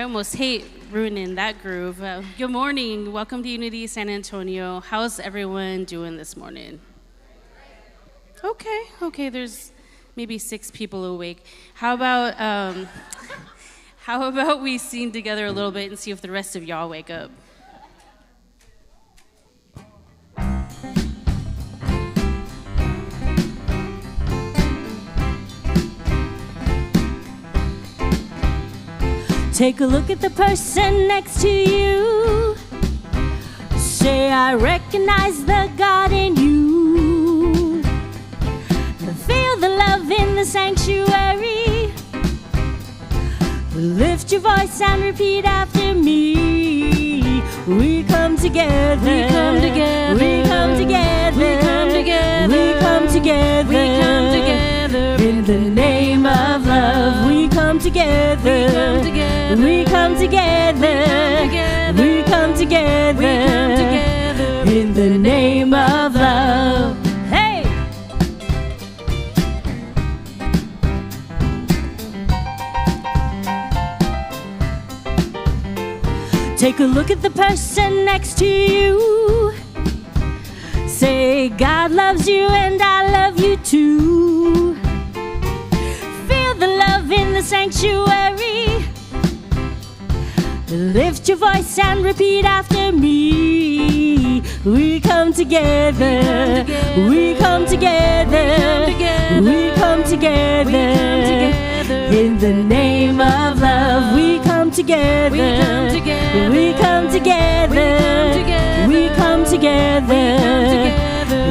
almost hate ruining that groove. Good morning. Welcome to Unity San Antonio. How's everyone doing this morning? Okay. There's maybe 6 people awake. How about we sing together a little bit and see if the rest of y'all wake up? Take a look at the person next to you. Say, I recognize the God in you. Feel the love in the sanctuary. Lift your voice and repeat after me. We come together. We come together. We come together. We come together. We come together. We come together. In the name of love, we come together. We come together. We come together. We come together. In the name of love. Hey! Take a look at the person next to you. Say, God loves you and I love you too. Feel the love in the sanctuary. Lift your voice and repeat after me. We come together. We come together. We come together. In the name of love, we come together. We come together. We come together.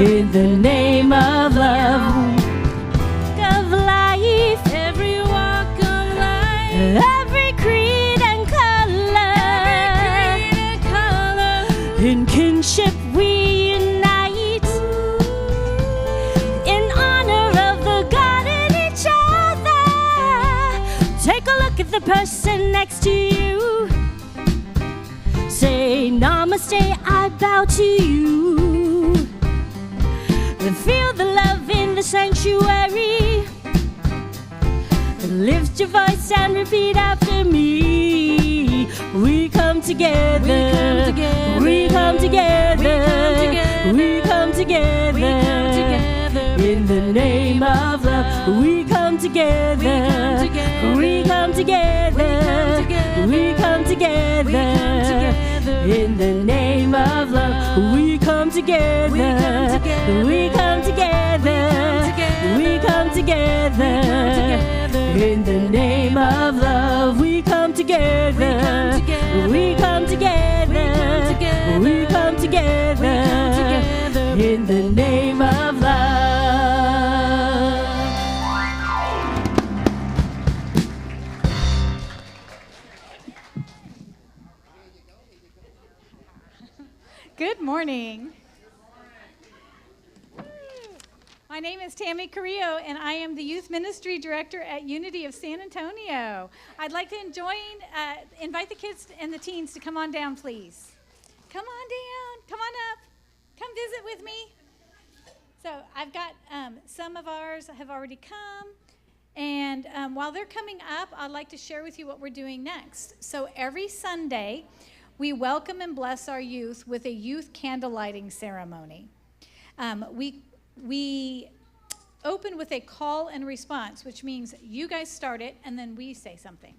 In the name of love. Of life, every walk of life, every creed and color, in kinship we unite, in honor of the God in each other. Take a look at the person next to you. Say, Namaste, I bow to you. Feel the love in the sanctuary. Lift your voice and repeat after me. We come together. We come together. We come together. In the name of love, we come together. We come together. We come together. In the name of love, we come together. We come together. We come together. In the name of love, we come together. We come together. We come together. In the name of love. Good morning. My name is Tammy Carrillo, and I am the Youth Ministry Director at Unity of San Antonio. I'd like to invite the kids and the teens to come on down, please. Come on down. Come on up. Come visit with me. So I've got some of ours have already come, and while they're coming up, I'd like to share with you what we're doing next. So every Sunday, we welcome and bless our youth with a youth candle lighting ceremony. We open with a call and response, which means you guys start it and then we say something.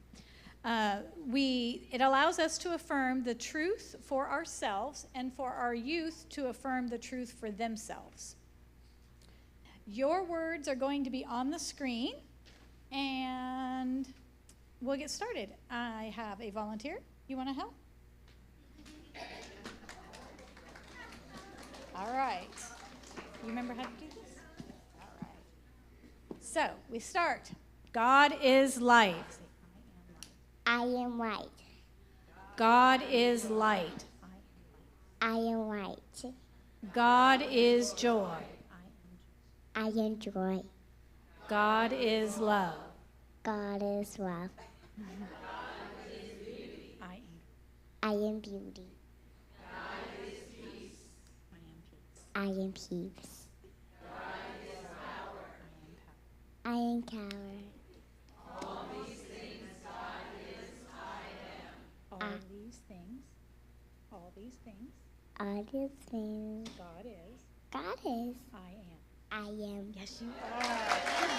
It allows us to affirm the truth for ourselves and for our youth to affirm the truth for themselves. Your words are going to be on the screen, and we'll get started. I have a volunteer. You want to help? All right. You remember how to do this? All right. So we start. God is light. I am light. God is light. I am light. God is joy. I am joy. God is love. God is love. I am beauty. I am peace. I am power. All these things God is, I am. these things all these things God is, God is, I am. I am. Yes, you are. Good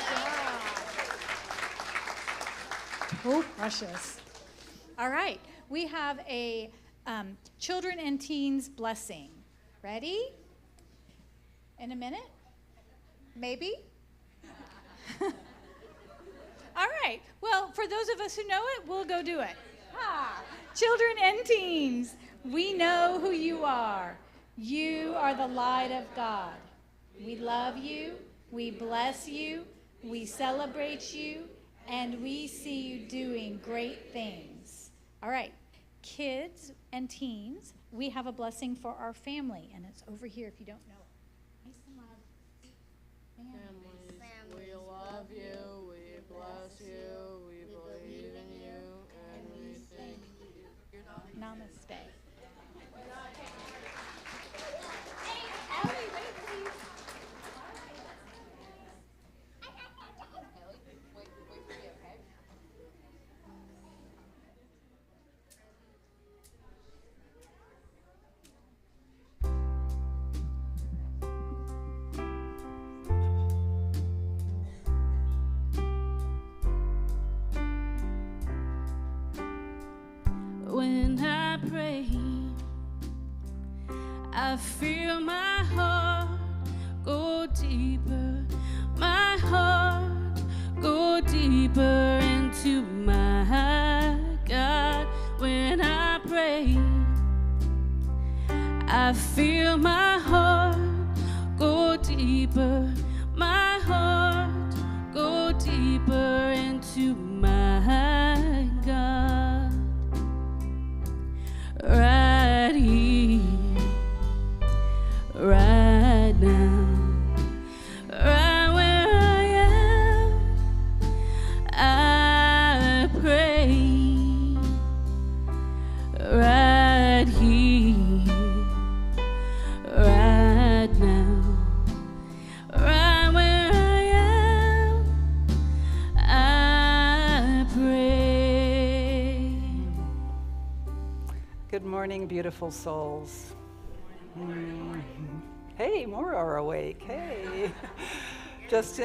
job. Oh, precious. All right. We have a children and teens blessing. Ready? In a minute? Maybe? All right. Well, for those of us who know it, we'll go do it. Children and teens, we know who you are. You are the light of God. We love you. We bless you. We celebrate you. And we see you doing great things. All right. Kids and teens, we have a blessing for our family, and it's over here if you don't know it. Nice and loud. Families, we love you, we bless you, we believe in you, and we thank you. Namaste. When I pray, I feel my heart go deeper, my heart go deeper into my God. When I pray, I feel my heart go deeper, my heart go deeper into my God. Right here, right now, right where I am, I pray. Right here, right now, right where I am, I pray. Good morning, beautiful souls. Hey, more are awake. Hey. Just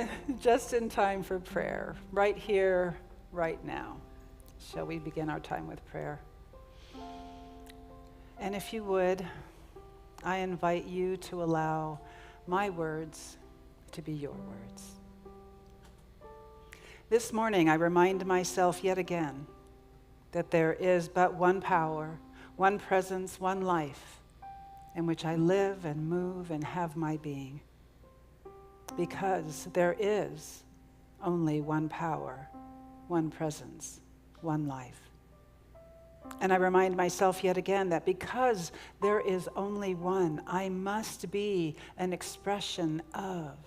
in time for prayer. Right here, right now. Shall we begin our time with prayer? And if you would, I invite you to allow my words to be your words. This morning, I remind myself yet again that there is but one power, one presence, one life in which I live and move and have my being. Because there is only one power, one presence, one life. And I remind myself yet again that because there is only one, I must be an expression of,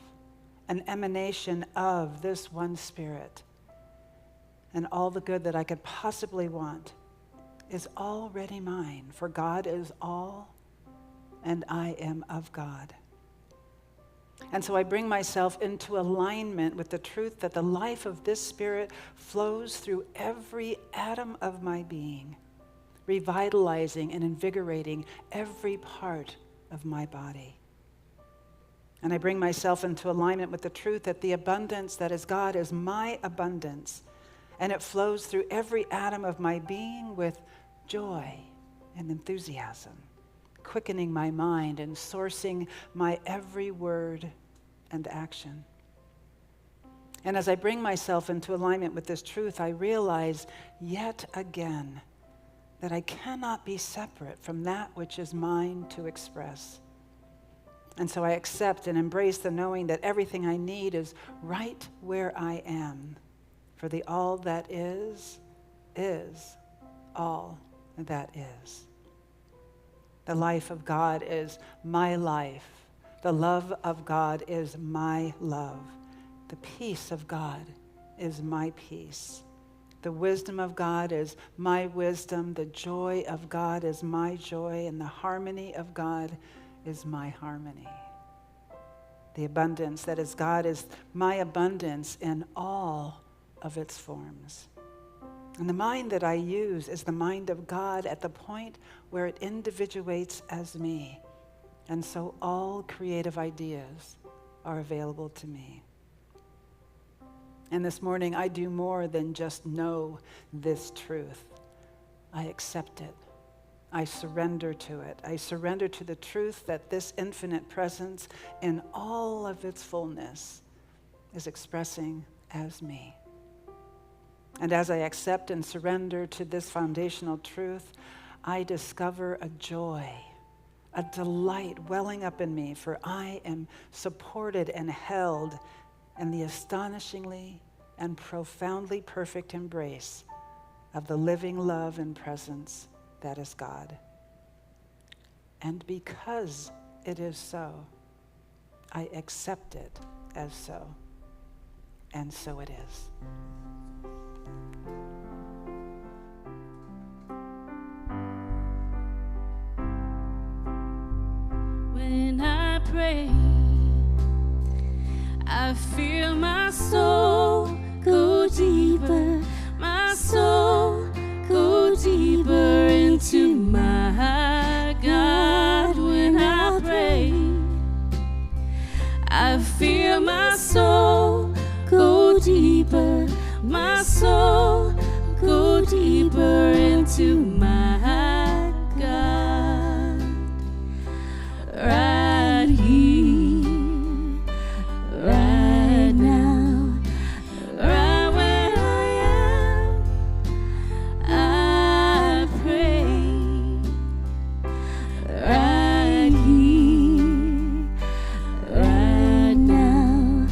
an emanation of this one Spirit. And all the good that I could possibly want is already mine, for God is all, and I am of God. And so I bring myself into alignment with the truth that the life of this Spirit flows through every atom of my being, revitalizing and invigorating every part of my body. And I bring myself into alignment with the truth that the abundance that is God is my abundance, and it flows through every atom of my being with joy and enthusiasm, quickening my mind and sourcing my every word and action. And as I bring myself into alignment with this truth, I realize yet again that I cannot be separate from that which is mine to express. And so I accept and embrace the knowing that everything I need is right where I am, for the all that is all that is. The life of God is my life. The love of God is my love. The peace of God is my peace. The wisdom of God is my wisdom. The joy of God is my joy. And the harmony of God is my harmony. The abundance that is God is my abundance in all of its forms. And the mind that I use is the mind of God at the point where it individuates as me. And so all creative ideas are available to me. And this morning, I do more than just know this truth. I accept it. I surrender to it. I surrender to the truth that this infinite presence in all of its fullness is expressing as me. And as I accept and surrender to this foundational truth, I discover a joy, a delight welling up in me, for I am supported and held in the astonishingly and profoundly perfect embrace of the living love and presence that is God. And because it is so, I accept it as so, and so it is. When I pray, I feel my soul go deeper, my soul go deeper into my God. When I pray, I feel my soul go deeper, my soul go deeper into my God. Right here, right now, right where I am, I pray. Right here, right now,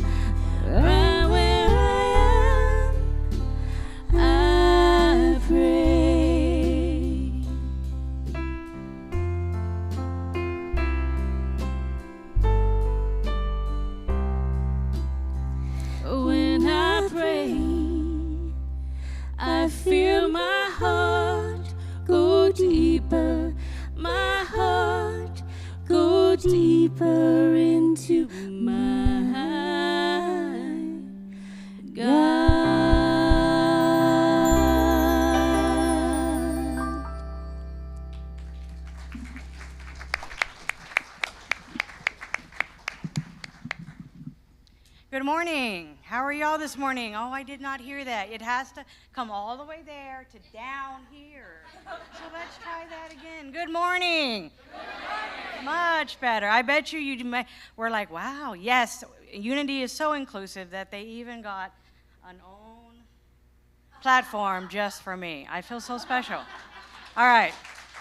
right where I am, I pray. When I pray, I feel my heart go deeper, my heart go deeper into my God. Good morning. How are y'all this morning? Oh, I did not hear that. It has to come all the way there to down here. So let's try that again. Good morning. Good morning. Much better. I bet you were like, wow, yes, Unity is so inclusive that they even got an own platform just for me. I feel so special. All right.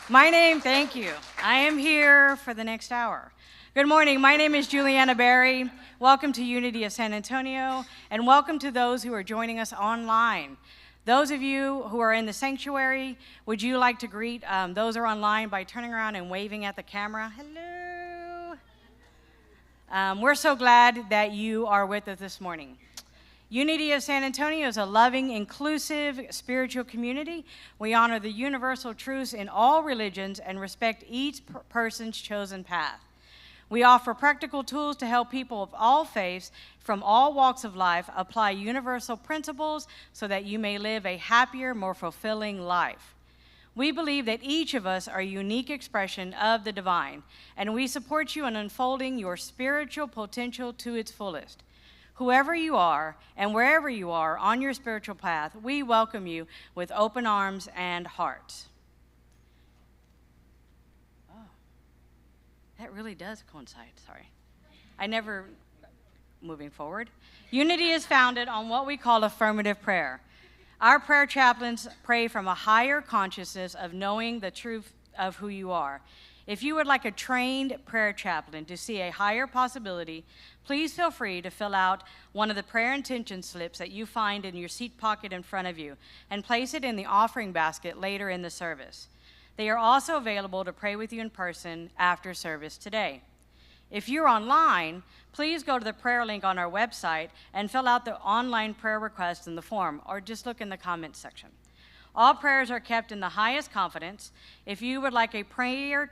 Thank you. I am here for the next hour. Good morning. My name is Juliana Berry. Welcome to Unity of San Antonio, and welcome to those who are joining us online. Those of you who are in the sanctuary, would you like to greet those who are online by turning around and waving at the camera? Hello. We're so glad that you are with us this morning. Unity of San Antonio is a loving, inclusive, spiritual community. We honor the universal truths in all religions and respect each person's chosen path. We offer practical tools to help people of all faiths from all walks of life apply universal principles so that you may live a happier, more fulfilling life. We believe that each of us are a unique expression of the divine, and we support you in unfolding your spiritual potential to its fullest. Whoever you are and wherever you are on your spiritual path, we welcome you with open arms and hearts. That really does coincide, sorry. Moving forward. Unity is founded on what we call affirmative prayer. Our prayer chaplains pray from a higher consciousness of knowing the truth of who you are. If you would like a trained prayer chaplain to see a higher possibility, please feel free to fill out one of the prayer intention slips that you find in your seat pocket in front of you and place it in the offering basket later in the service. They are also available to pray with you in person after service today. If you're online, please go to the prayer link on our website and fill out the online prayer request in the form, or just look in the comments section. All prayers are kept in the highest confidence. If you would like a prayer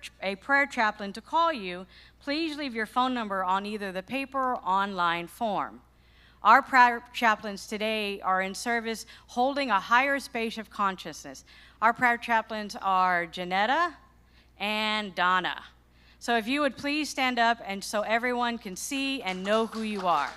chaplain to call you, please leave your phone number on either the paper or online form. Our prayer chaplains today are in service holding a higher space of consciousness. Our prayer chaplains are Janetta and Donna. So if you would please stand up and so everyone can see and know who you are.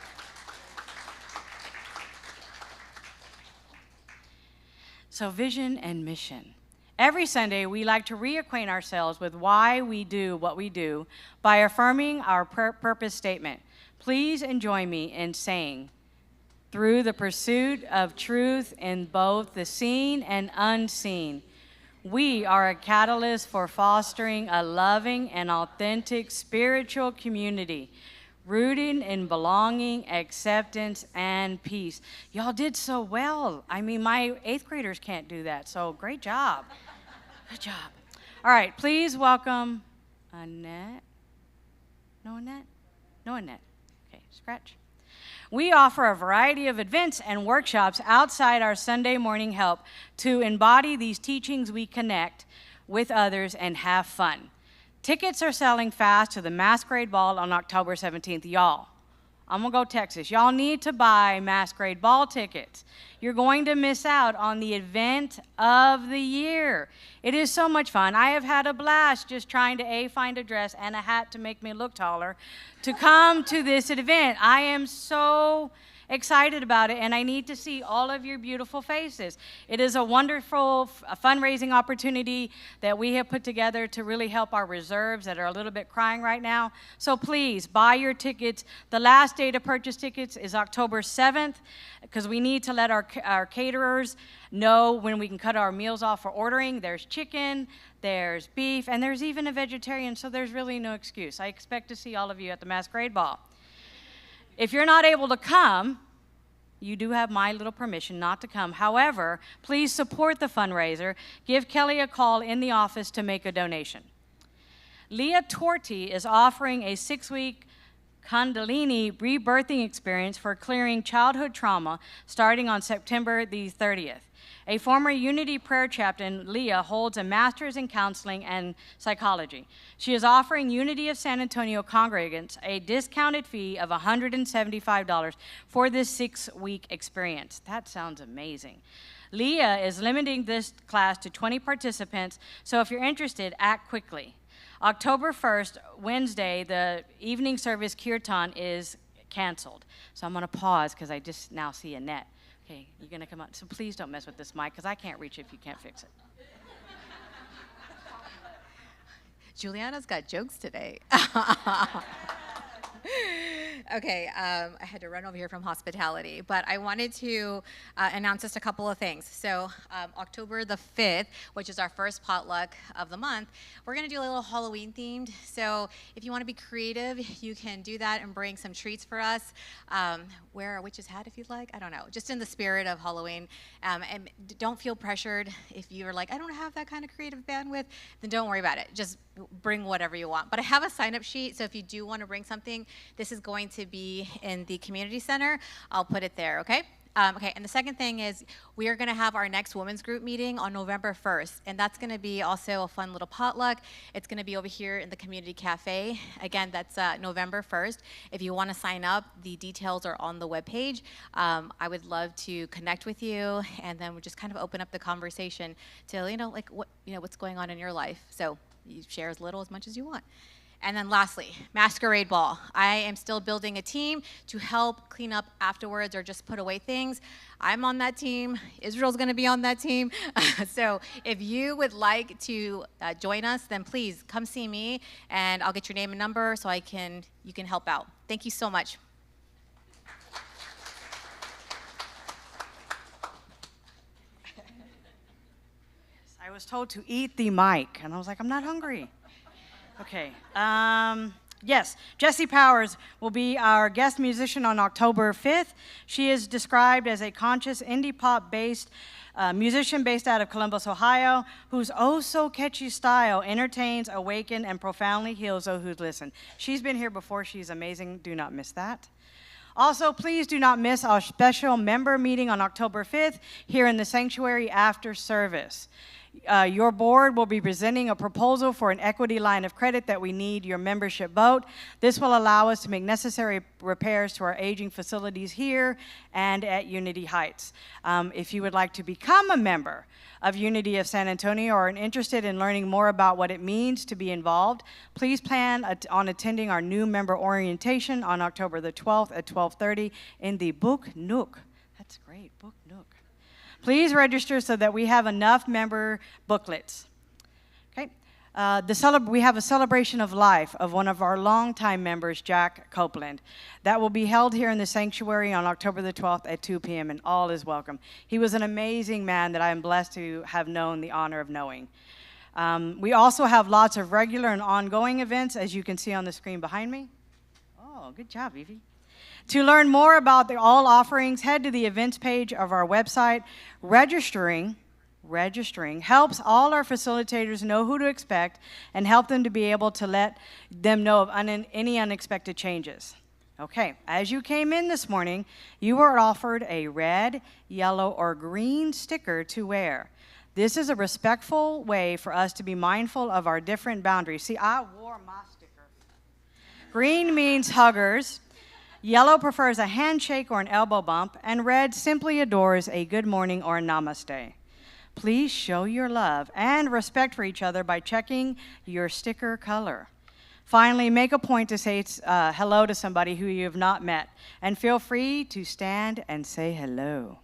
So vision and mission. Every Sunday, we like to reacquaint ourselves with why we do what we do by affirming our purpose statement. Please join me in saying, through the pursuit of truth in both the seen and unseen, we are a catalyst for fostering a loving and authentic spiritual community, rooted in belonging, acceptance, and peace. Y'all did so well. I mean, my 8th graders can't do that, so great job. Good job. All right, please welcome Annette. No Annette? No Annette. Okay, scratch. We offer a variety of events and workshops outside our Sunday morning help to embody these teachings. We connect with others and have fun. Tickets are selling fast to the Masquerade Ball on October 17th. Y'all, I'm going to go Texas. Y'all need to buy Masquerade Ball tickets. You're going to miss out on the event of the year. It is so much fun. I have had a blast just trying to find a dress and a hat to make me look taller to come to this event. I am so excited about it, and I need to see all of your beautiful faces. It is a wonderful fundraising opportunity that we have put together to really help our reserves that are a little bit crying right now. So please buy your tickets. The last day to purchase tickets is October 7th, because we need to let our caterers know when we can cut our meals off for ordering. There's chicken, there's beef, and there's even a vegetarian, so there's really no excuse. I expect to see all of you at the Masquerade Ball. If you're not able to come, you do have my little permission not to come. However, please support the fundraiser. Give Kelly a call in the office to make a donation. Leah Torti is offering a 6-week Kundalini rebirthing experience for clearing childhood trauma starting on September the 30th. A former Unity prayer chaplain, Leah, holds a master's in counseling and psychology. She is offering Unity of San Antonio congregants a discounted fee of $175 for this 6-week experience. That sounds amazing. Leah is limiting this class to 20 participants, so if you're interested, act quickly. October 1st, Wednesday, the evening service kirtan is canceled. So I'm going to pause because I just now see Annette. Okay, you're going to come out. So please don't mess with this mic because I can't reach it if you can't fix it. Juliana's got jokes today. Okay, I had to run over here from hospitality, but I wanted to announce just a couple of things. So October the 5th, which is our first potluck of the month, we're going to do a little Halloween themed. So if you want to be creative, you can do that and bring some treats for us. Wear a witch's hat if you'd like. I don't know, just in the spirit of Halloween. And don't feel pressured. If you're like, I don't have that kind of creative bandwidth, then don't worry about it. Just bring whatever you want. But I have a sign-up sheet, so if you do want to bring something, this is going to be in the community center. I'll put it there, okay? Okay, and the second thing is we are going to have our next women's group meeting on November 1st, and that's going to be also a fun little potluck. It's going to be over here in the community cafe. Again, that's November 1st. If you want to sign up, the details are on the webpage. I would love to connect with you, and then we'll just kind of open up the conversation to, like what's going on in your life. So you share as little as much as you want. And then lastly, Masquerade Ball. I am still building a team to help clean up afterwards or just put away things. I'm on that team. Israel's going to be on that team. So if you would like to join us, then please come see me, and I'll get your name and number so you can help out. Thank you so much. I was told to eat the mic, and I was like, I'm not hungry. Okay. Yes, Jessie Powers will be our guest musician on October 5th. She is described as a conscious indie pop-based musician based out of Columbus, Ohio, whose oh-so-catchy style entertains, awakens, and profoundly heals those who listen. She's been here before. She's amazing. Do not miss that. Also, please do not miss our special member meeting on October 5th here in the sanctuary after service. Your board will be presenting a proposal for an equity line of credit that we need your membership vote. This will allow us to make necessary repairs to our aging facilities here and at Unity Heights. If you would like to become a member of Unity of San Antonio or are interested in learning more about what it means to be involved, please plan on attending our new member orientation on October the 12th at 12:30 in the Book Nook. That's great, Book Nook. Please register so that we have enough member booklets. Okay. We have a celebration of life of one of our longtime members, Jack Copeland. That will be held here in the sanctuary on October the 12th at 2 p.m., and all is welcome. He was an amazing man that I am blessed to have known the honor of knowing. We also have lots of regular and ongoing events, as you can see on the screen behind me. Oh, good job, Evie. To learn more about all offerings, head to the events page of our website. Registering helps all our facilitators know who to expect and help them to be able to let them know of any unexpected changes. Okay, as you came in this morning, you were offered a red, yellow, or green sticker to wear. This is a respectful way for us to be mindful of our different boundaries. See, I wore my sticker. Green means huggers. Yellow prefers a handshake or an elbow bump, and red simply adores a good morning or a namaste. Please show your love and respect for each other by checking your sticker color. Finally, make a point to say hello to somebody who you have not met, and feel free to stand and say hello.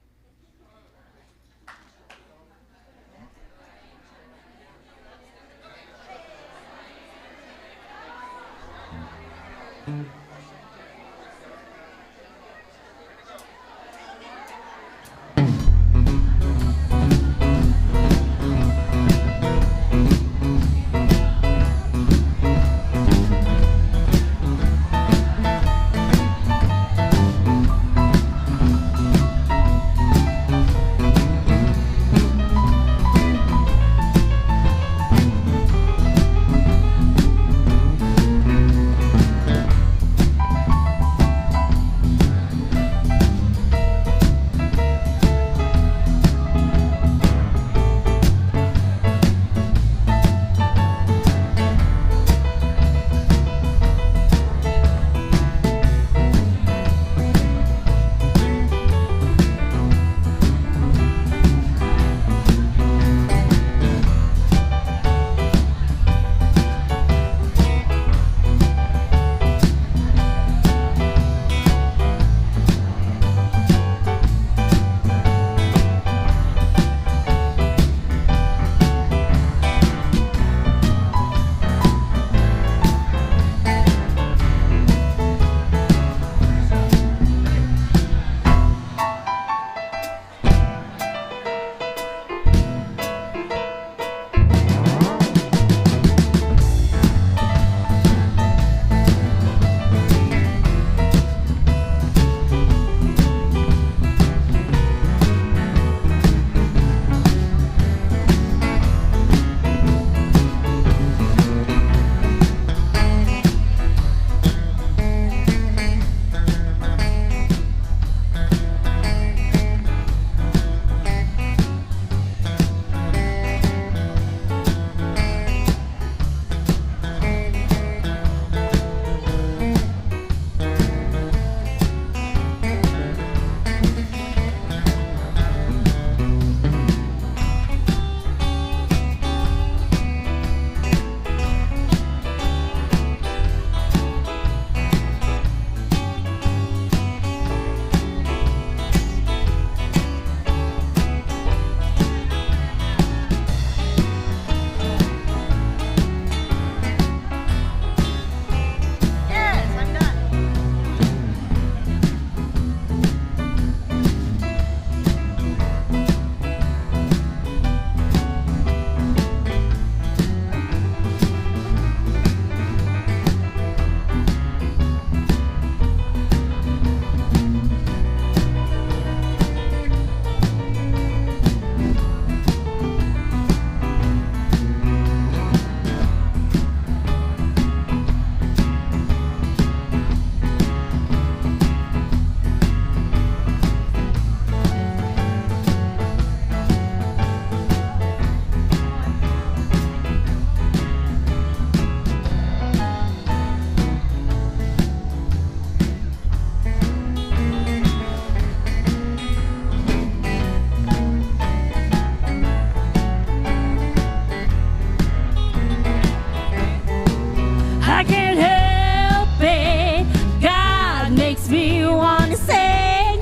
makes me want to sing.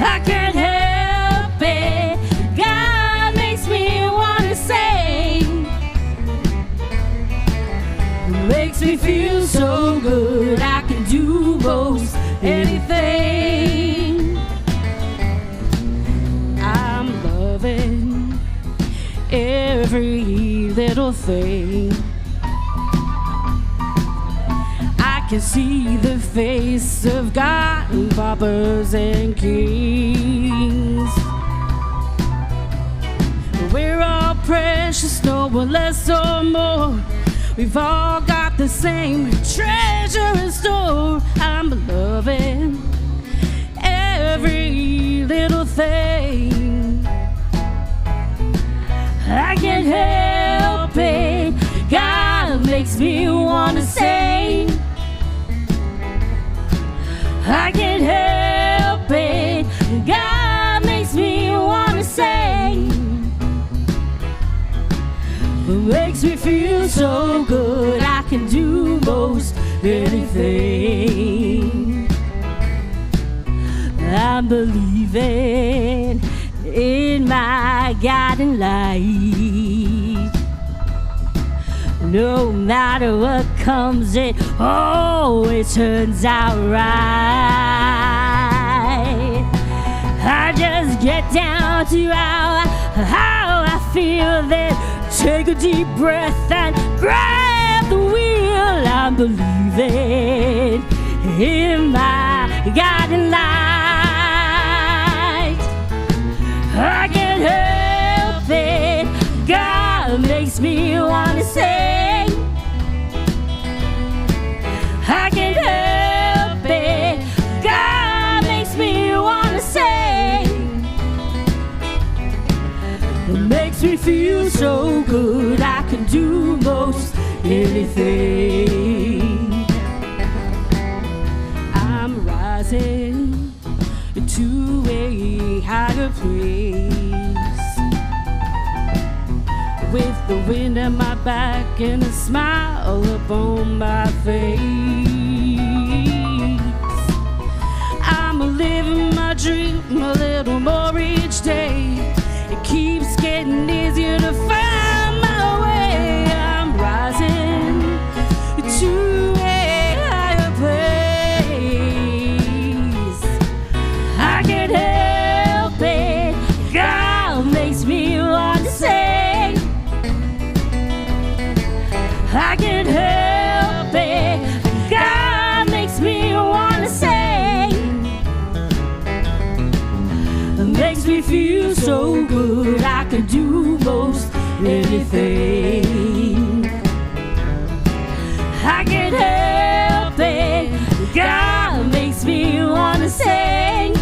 I can't help it. God makes me want to sing. Makes me feel so good. I can do most anything. I'm loving every little thing. I can see the face of God and paupers and kings. We're all precious, no one less or more. We've all got the same treasure in store. I'm loving every little thing. I can't help it. God makes me want to sing. I can't help it. God makes me want to sing. It makes me feel so good. I can do most anything. I'm believing in my guiding light. No matter what comes, it always turns out right. I just get down to how I feel, then take a deep breath and grab the wheel. I'm believing in my guiding light. I can't help it. God makes me want to sing. I can't help it. God makes me want to sing. It makes me feel so good. I can do most anything. I'm rising to a higher place, with the wind at my back and a smile upon my face. I'm living my dream a little more each day. It keeps getting easier to find my way. I'm rising to a higher place. I can't help it. God makes me want to sing. I can't help it. God makes me want to sing. It makes me feel so good. I can do most anything. I can't help it. God makes me want to sing.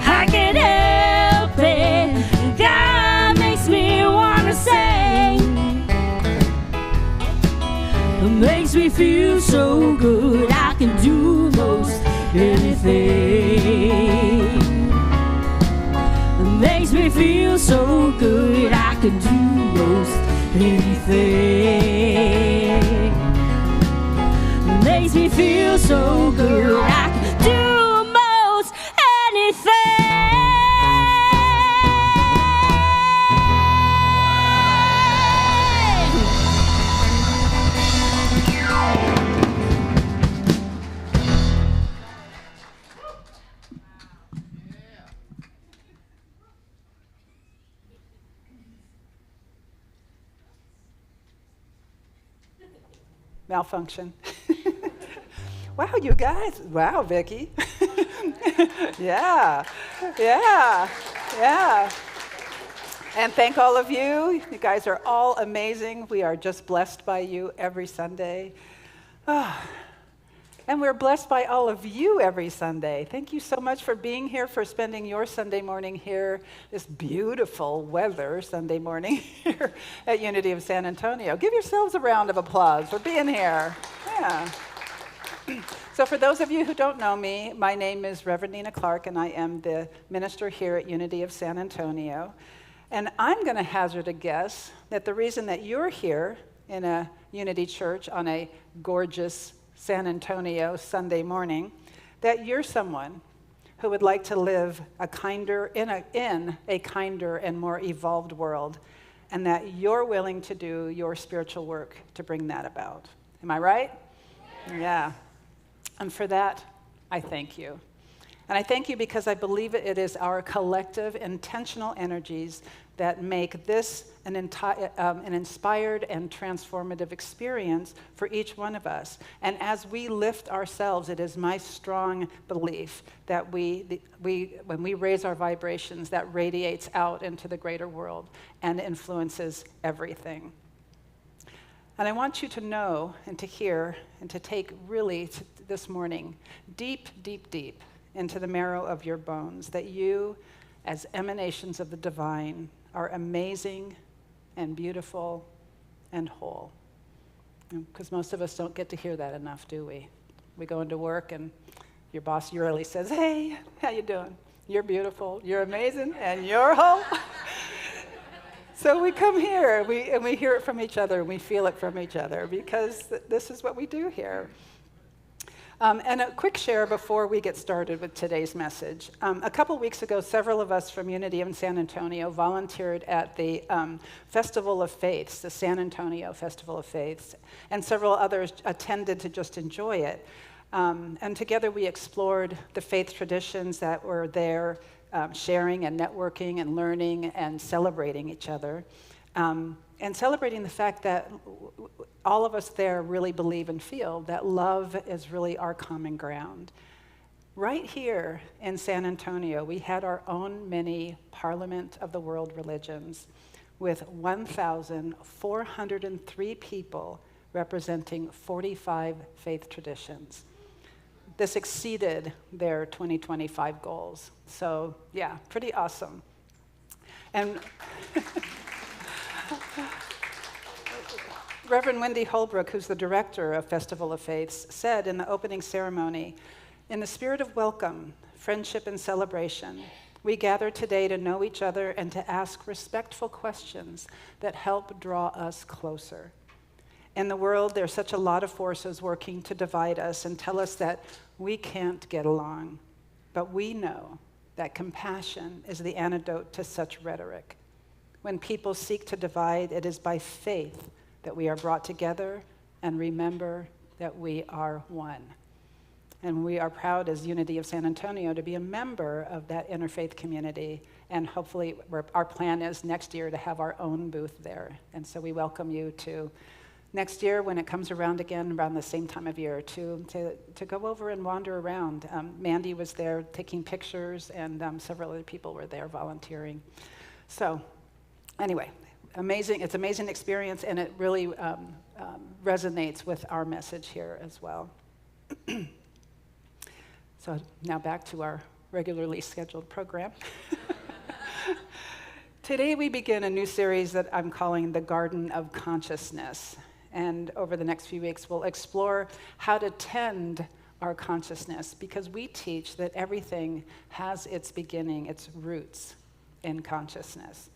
I can't help it. God makes me want to sing. It makes me feel so good. I can do most anything. It makes me feel so good. I can do most anything. It makes me feel so good. I can do most anything. Malfunction. Wow, you guys. Wow, Vicki. Yeah. And thank all of you. You guys are all amazing. We are just blessed by you every Sunday. And we're blessed by all of you every Sunday. Thank you so much for being here, for spending your Sunday morning here, this beautiful weather Sunday morning here at Unity of San Antonio. Give yourselves a round of applause for being here. Yeah. So for those of you who don't know me, my name is Reverend Nina Clark, and I am the minister here at Unity of San Antonio. And I'm going to hazard a guess that the reason that you're here in a Unity Church on a gorgeous San Antonio Sunday morning, that you're someone who would like to live in a kinder and more evolved world, and that you're willing to do your spiritual work to bring that about. Am I right? Yeah. And for that, I thank you. And I thank you because I believe it is our collective intentional energies that make this an inspired and transformative experience for each one of us. And as we lift ourselves, it is my strong belief that when we raise our vibrations, that radiates out into the greater world and influences everything. And I want you to know and to hear and to take really this morning deep, deep, deep into the marrow of your bones, that you, as emanations of the divine, are amazing and beautiful and whole. Because most of us don't get to hear that enough, do we? We go into work and your boss usually says, "Hey, how you doing? You're beautiful, you're amazing, and you're whole." So we come here and we hear it from each other and we feel it from each other, because this is what we do here. And a quick share before we get started with today's message. A couple weeks ago, several of us from Unity in San Antonio volunteered at the Festival of Faiths, the San Antonio Festival of Faiths, and several others attended to just enjoy it. And together we explored the faith traditions that were there, sharing and networking and learning and celebrating each other. And celebrating the fact that all of us there really believe and feel that love is really our common ground. Right here in San Antonio, we had our own mini Parliament of the World Religions with 1,403 people representing 45 faith traditions. This exceeded their 2025 goals. So yeah, pretty awesome. And Reverend Wendy Holbrook, who's the director of Festival of Faiths, said in the opening ceremony, "In the spirit of welcome, friendship, and celebration, we gather today to know each other and to ask respectful questions that help draw us closer. In the world, there's such a lot of forces working to divide us and tell us that we can't get along. But we know that compassion is the antidote to such rhetoric. When people seek to divide, it is by faith that we are brought together and remember that we are one." And we are proud as Unity of San Antonio to be a member of that interfaith community. And hopefully our plan is next year to have our own booth there. And so we welcome you to next year, when it comes around again, around the same time of year, to go over and wander around. Mandy was there taking pictures, and several other people were there volunteering. So anyway, amazing. It's an amazing experience, and it really resonates with our message here as well. So now back to our regularly scheduled program. Today we begin a new series that I'm calling The Garden of Consciousness. And over the next few weeks, we'll explore how to tend our consciousness, because we teach that everything has its beginning, its roots in consciousness.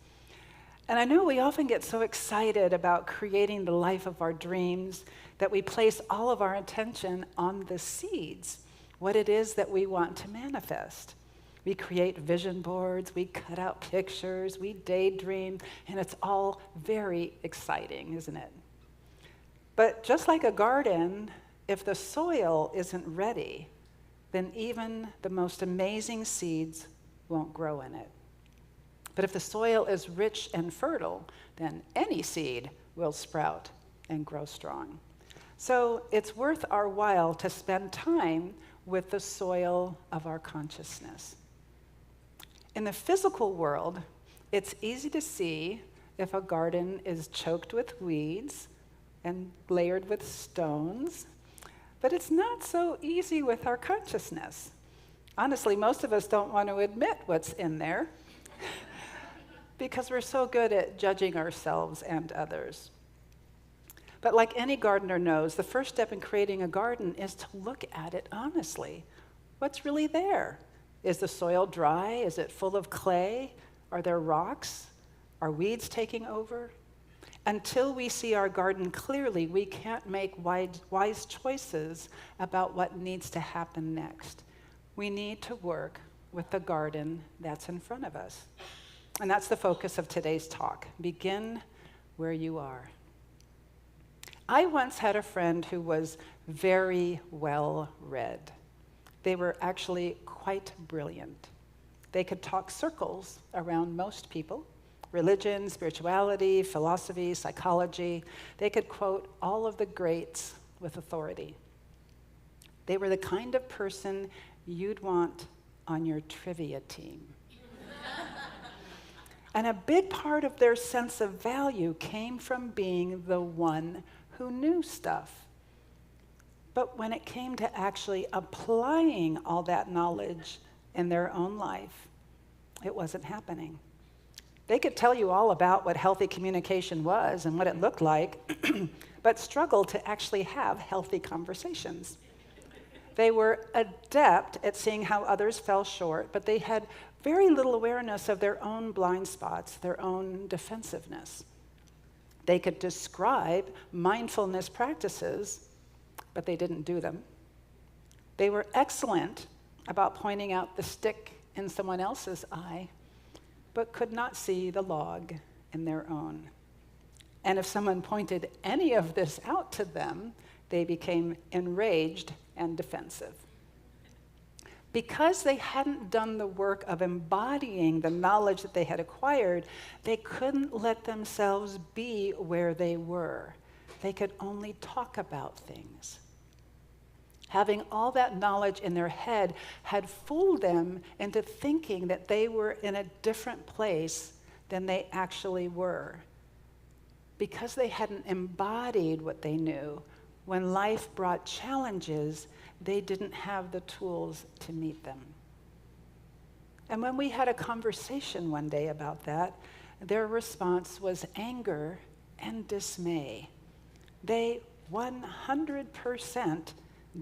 And I know we often get so excited about creating the life of our dreams that we place all of our attention on the seeds, what it is that we want to manifest. We create vision boards, we cut out pictures, we daydream, and it's all very exciting, isn't it? But just like a garden, if the soil isn't ready, then even the most amazing seeds won't grow in it. But if the soil is rich and fertile, then any seed will sprout and grow strong. So it's worth our while to spend time with the soil of our consciousness. In the physical world, it's easy to see if a garden is choked with weeds and layered with stones, but it's not so easy with our consciousness. Honestly, most of us don't want to admit what's in there because we're so good at judging ourselves and others. But like any gardener knows, the first step in creating a garden is to look at it honestly. What's really there? Is the soil dry? Is it full of clay? Are there rocks? Are weeds taking over? Until we see our garden clearly, we can't make wise choices about what needs to happen next. We need to work with the garden that's in front of us. And that's the focus of today's talk. Begin where you are. I once had a friend who was very well read. They were actually quite brilliant. They could talk circles around most people: religion, spirituality, philosophy, psychology. They could quote all of the greats with authority. They were the kind of person you'd want on your trivia team. And a big part of their sense of value came from being the one who knew stuff. But when it came to actually applying all that knowledge in their own life, it wasn't happening. They could tell you all about what healthy communication was and what it looked like, but struggled to actually have healthy conversations. They were adept at seeing how others fell short, but they had very little awareness of their own blind spots, their own defensiveness. They could describe mindfulness practices, but they didn't do them. They were excellent about pointing out the stick in someone else's eye, but could not see the log in their own. And if someone pointed any of this out to them, they became enraged and defensive. Because they hadn't done the work of embodying the knowledge that they had acquired, they couldn't let themselves be where they were. They could only talk about things. Having all that knowledge in their head had fooled them into thinking that they were in a different place than they actually were. Because they hadn't embodied what they knew, when life brought challenges, they didn't have the tools to meet them. And when we had a conversation one day about that, their response was anger and dismay. They 100%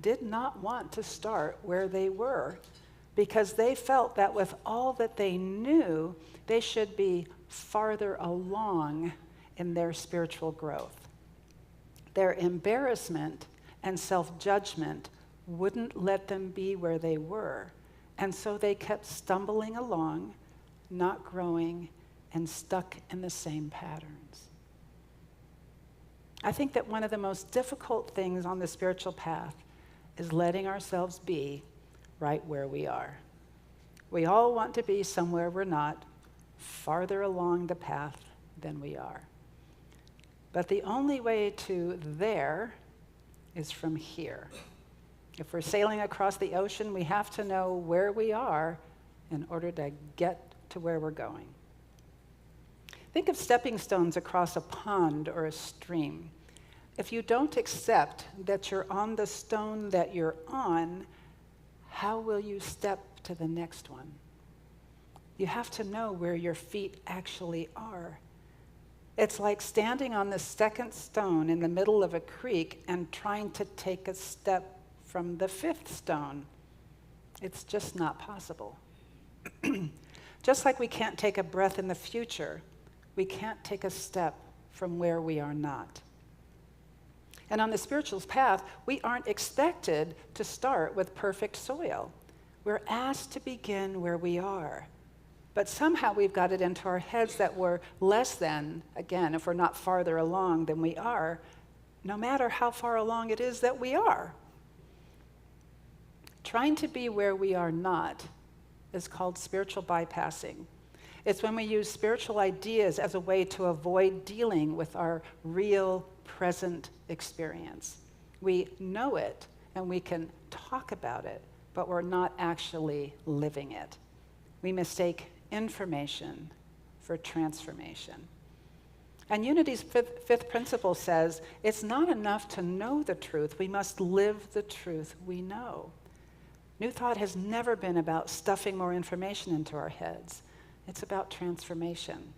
did not want to start where they were, because they felt that with all that they knew, they should be farther along in their spiritual growth. Their embarrassment and self-judgment wouldn't let them be where they were, and so they kept stumbling along, not growing, and stuck in the same patterns. I think that one of the most difficult things on the spiritual path is letting ourselves be right where we are. We all want to be somewhere we're not, farther along the path than we are. But the only way to there is from here. If we're sailing across the ocean, we have to know where we are in order to get to where we're going. Think of stepping stones across a pond or a stream. If you don't accept that you're on the stone that you're on, how will you step to the next one? You have to know where your feet actually are. It's like standing on the second stone in the middle of a creek and trying to take a step from the fifth stone. It's just not possible. Just like we can't take a breath in the future, we can't take a step from where we are not. And on the spiritual path, we aren't expected to start with perfect soil. We're asked to begin where we are. But somehow we've got it into our heads that we're less than, again, if we're not farther along than we are, no matter how far along it is that we are. Trying to be where we are not is called spiritual bypassing. It's when we use spiritual ideas as a way to avoid dealing with our real present experience. We know it and we can talk about it, but we're not actually living it. We mistake information for transformation. And Unity's fifth principle says, it's not enough to know the truth, we must live the truth we know. New Thought has never been about stuffing more information into our heads. It's about transformation.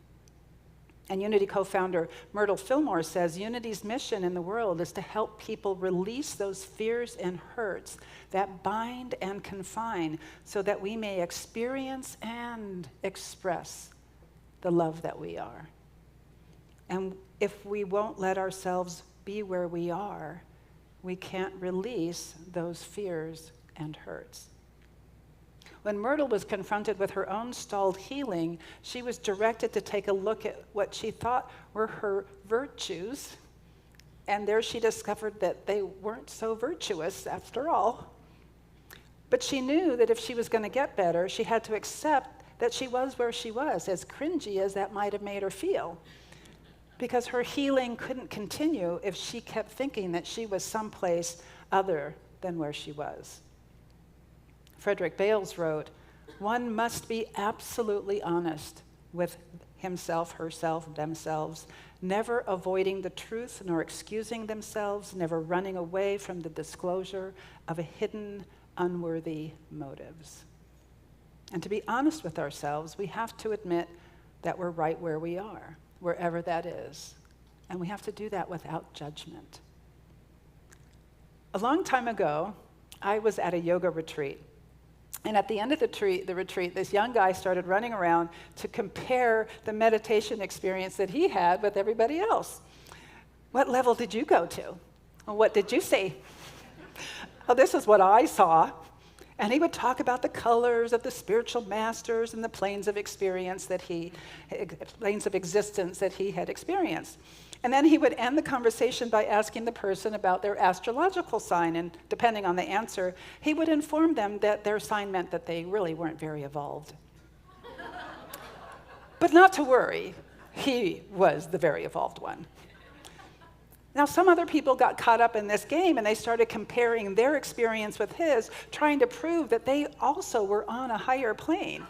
And Unity co-founder Myrtle Fillmore says, Unity's mission in the world is to help people release those fears and hurts that bind and confine so that we may experience and express the love that we are. And if we won't let ourselves be where we are, we can't release those fears and hurts. When Myrtle was confronted with her own stalled healing, she was directed to take a look at what she thought were her virtues. And there she discovered that they weren't so virtuous after all. But she knew that if she was going to get better, she had to accept that she was where she was, as cringy as that might have made her feel. Because her healing couldn't continue if she kept thinking that she was someplace other than where she was. Frederick Bales wrote, "One must be absolutely honest with himself, herself, themselves, never avoiding the truth nor excusing themselves, never running away from the disclosure of a hidden, unworthy motives." And to be honest with ourselves, we have to admit that we're right where we are, wherever that is. And we have to do that without judgment. A long time ago, I was at a yoga retreat. And at the end of the retreat, this young guy started running around to compare the meditation experience that he had with everybody else. "What level did you go to? Well, what did you see?" "Oh, this is what I saw." And he would talk about the colors of the spiritual masters and the planes of existence that he had experienced. And then he would end the conversation by asking the person about their astrological sign, and depending on the answer, he would inform them that their sign meant that they really weren't very evolved. But not to worry, he was the very evolved one. Now, some other people got caught up in this game, and they started comparing their experience with his, trying to prove that they also were on a higher plane.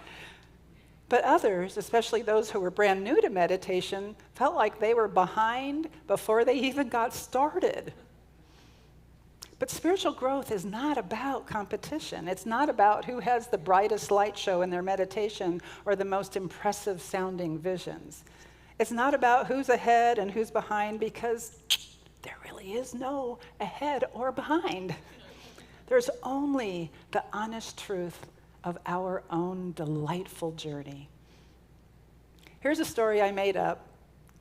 But others, especially those who were brand new to meditation, felt like they were behind before they even got started. But spiritual growth is not about competition. It's not about who has the brightest light show in their meditation or the most impressive sounding visions. It's not about who's ahead and who's behind, because there really is no ahead or behind. There's only the honest truth of our own delightful journey. Here's a story I made up.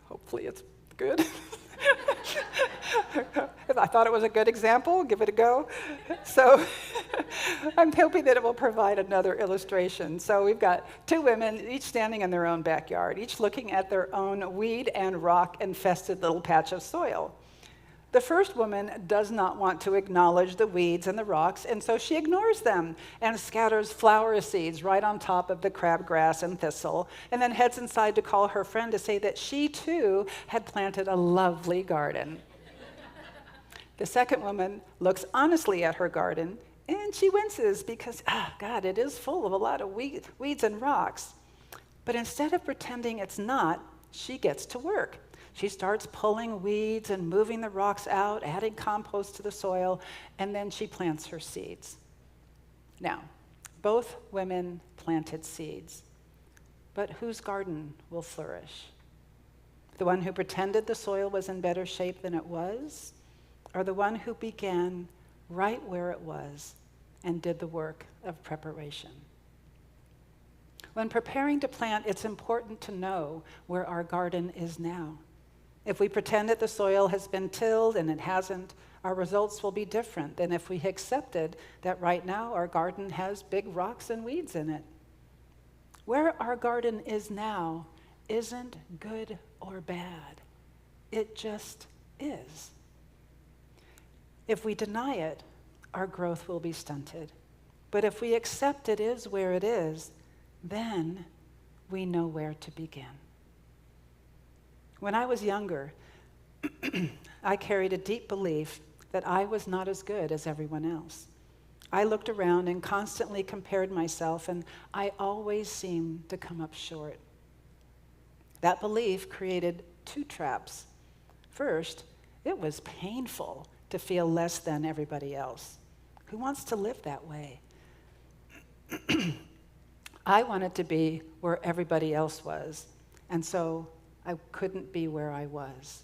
Hopefully it's good. If I thought it was a good example, give it a go. So I'm hoping that it will provide another illustration. So we've got two women, each standing in their own backyard, each looking at their own weed and rock infested little patch of soil. The first woman does not want to acknowledge the weeds and the rocks, and so she ignores them and scatters flower seeds right on top of the crabgrass and thistle, and then heads inside to call her friend to say that she too had planted a lovely garden. The second woman looks honestly at her garden, and she winces because, God, it is full of a lot of weeds and rocks. But instead of pretending it's not, she gets to work. She starts pulling weeds and moving the rocks out, adding compost to the soil, and then she plants her seeds. Now, both women planted seeds, but whose garden will flourish? The one who pretended the soil was in better shape than it was, or the one who began right where it was and did the work of preparation? When preparing to plant, it's important to know where our garden is now. If we pretend that the soil has been tilled and it hasn't, our results will be different than if we accepted that right now our garden has big rocks and weeds in it. Where our garden is now isn't good or bad. It just is. If we deny it, our growth will be stunted. But if we accept it is where it is, then we know where to begin. When I was younger, I carried a deep belief that I was not as good as everyone else. I looked around and constantly compared myself, and I always seemed to come up short. That belief created two traps. First, it was painful to feel less than everybody else. Who wants to live that way? I wanted to be where everybody else was, and so I couldn't be where I was.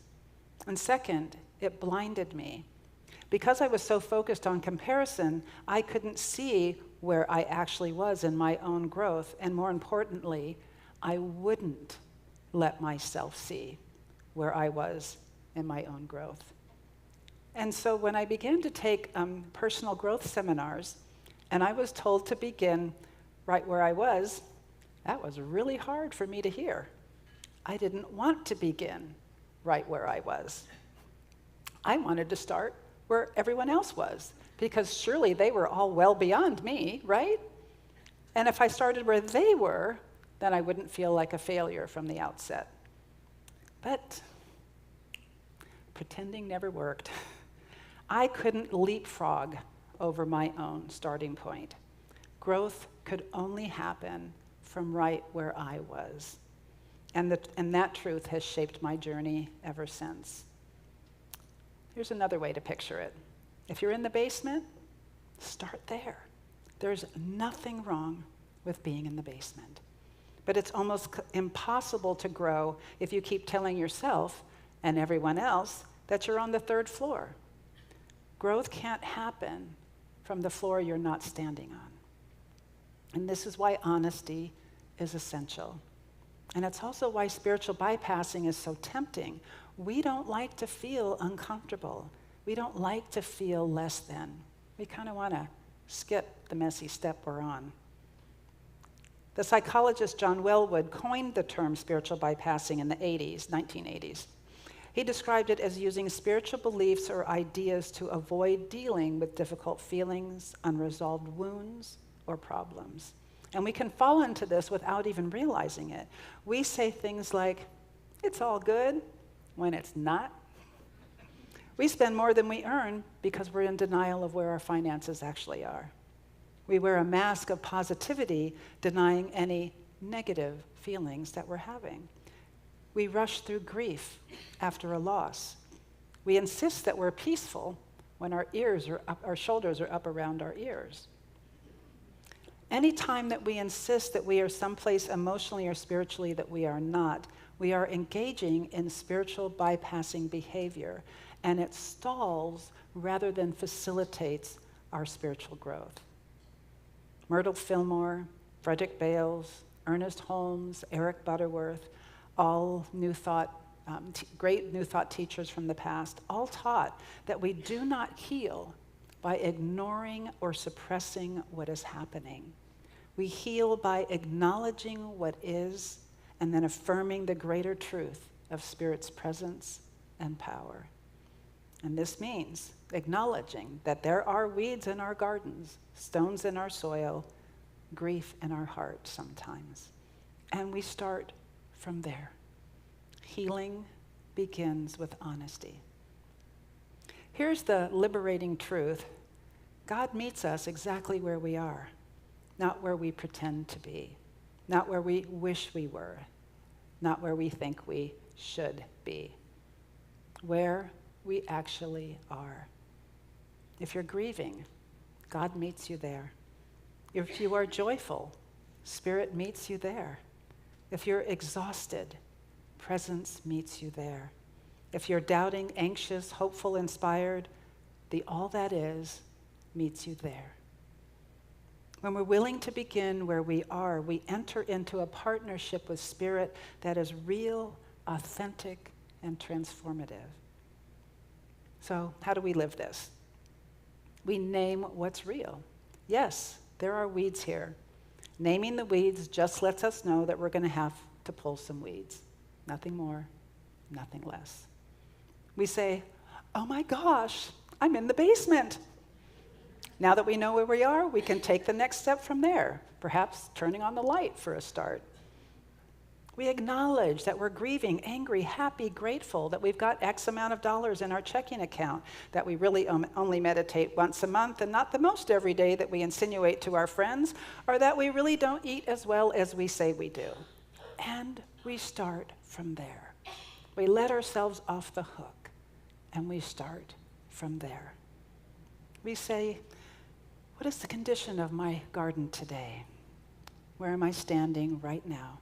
And second, it blinded me. Because I was so focused on comparison, I couldn't see where I actually was in my own growth, and more importantly, I wouldn't let myself see where I was in my own growth. And so when I began to take personal growth seminars, and I was told to begin right where I was, that was really hard for me to hear. I didn't want to begin right where I was. I wanted to start where everyone else was, because surely they were all well beyond me, right? And if I started where they were, then I wouldn't feel like a failure from the outset. But pretending never worked. I couldn't leapfrog over my own starting point. Growth could only happen from right where I was. And that truth has shaped my journey ever since. Here's another way to picture it. If you're in the basement, start there. There's nothing wrong with being in the basement. But it's almost impossible to grow if you keep telling yourself and everyone else that you're on the third floor. Growth can't happen from the floor you're not standing on. And this is why honesty is essential. And it's also why spiritual bypassing is so tempting. We don't like to feel uncomfortable. We don't like to feel less than. We kind of want to skip the messy step we're on. The psychologist John Wellwood coined the term spiritual bypassing in the 1980s. He described it as using spiritual beliefs or ideas to avoid dealing with difficult feelings, unresolved wounds, or problems. And we can fall into this without even realizing it. We say things like, "It's all good," when it's not. We spend more than we earn because we're in denial of where our finances actually are. We wear a mask of positivity, denying any negative feelings that we're having. We rush through grief after a loss. We insist that we're peaceful when our shoulders are up around our ears. Anytime that we insist that we are someplace emotionally or spiritually that we are not, we are engaging in spiritual bypassing behavior, and it stalls rather than facilitates our spiritual growth. Myrtle Fillmore, Frederick Bales, Ernest Holmes, Eric Butterworth, all great New Thought teachers from the past, all taught that we do not heal by ignoring or suppressing what is happening. We heal by acknowledging what is and then affirming the greater truth of Spirit's presence and power. And this means acknowledging that there are weeds in our gardens, stones in our soil, grief in our heart sometimes. And we start from there. Healing begins with honesty. Here's the liberating truth. God meets us exactly where we are, not where we pretend to be, not where we wish we were, not where we think we should be, where we actually are. If you're grieving, God meets you there. If you are joyful, Spirit meets you there. If you're exhausted, presence meets you there. If you're doubting, anxious, hopeful, inspired, the all that is meets you there. When we're willing to begin where we are, we enter into a partnership with Spirit that is real, authentic, and transformative. So how do we live this? We name what's real. Yes, there are weeds here. Naming the weeds just lets us know that we're going to have to pull some weeds. Nothing more, nothing less. We say, "Oh my gosh, I'm in the basement." Now that we know where we are, we can take the next step from there, perhaps turning on the light for a start. We acknowledge that we're grieving, angry, happy, grateful, that we've got X amount of dollars in our checking account, that we really only meditate once a month and not the most every day that we insinuate to our friends, or that we really don't eat as well as we say we do. And we start from there. We let ourselves off the hook, and we start from there. We say, what is the condition of my garden today? Where am I standing right now?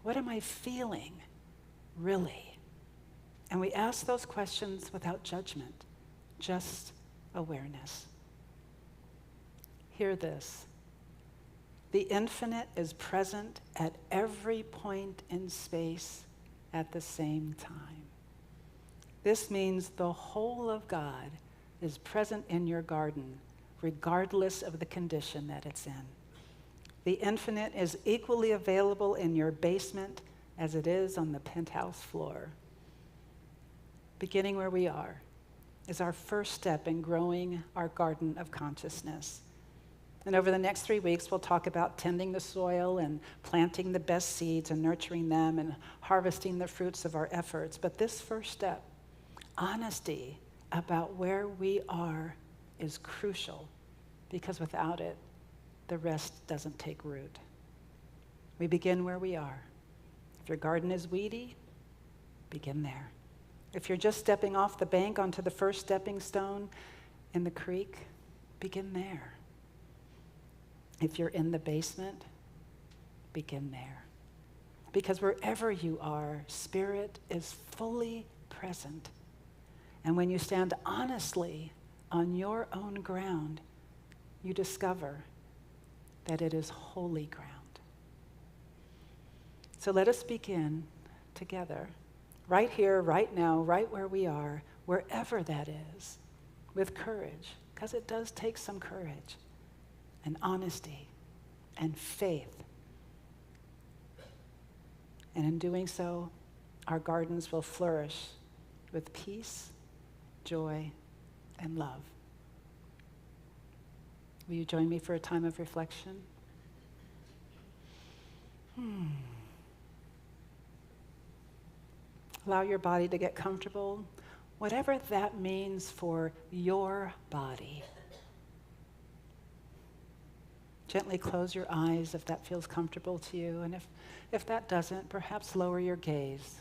What am I feeling, really? And we ask those questions without judgment, just awareness. Hear this. The infinite is present at every point in space at the same time. This means the whole of God is present in your garden, regardless of the condition that it's in. The infinite is equally available in your basement as it is on the penthouse floor. Beginning where we are is our first step in growing our garden of consciousness. And over the next 3 weeks, we'll talk about tending the soil and planting the best seeds and nurturing them and harvesting the fruits of our efforts. But this first step, honesty about where we are, is crucial, because without it, the rest doesn't take root. We begin where we are. If your garden is weedy, begin there. If you're just stepping off the bank onto the first stepping stone in the creek, begin there. If you're in the basement, begin there. Because wherever you are, Spirit is fully present. And when you stand honestly on your own ground, you discover that it is holy ground. So let us begin together, right here, right now, right where we are, wherever that is, with courage, because it does take some courage, and honesty, and faith. And in doing so, our gardens will flourish with peace, joy, and love. Will you join me for a time of reflection? Allow your body to get comfortable, whatever that means for your body. Gently close your eyes if that feels comfortable to you, and if that doesn't, perhaps lower your gaze,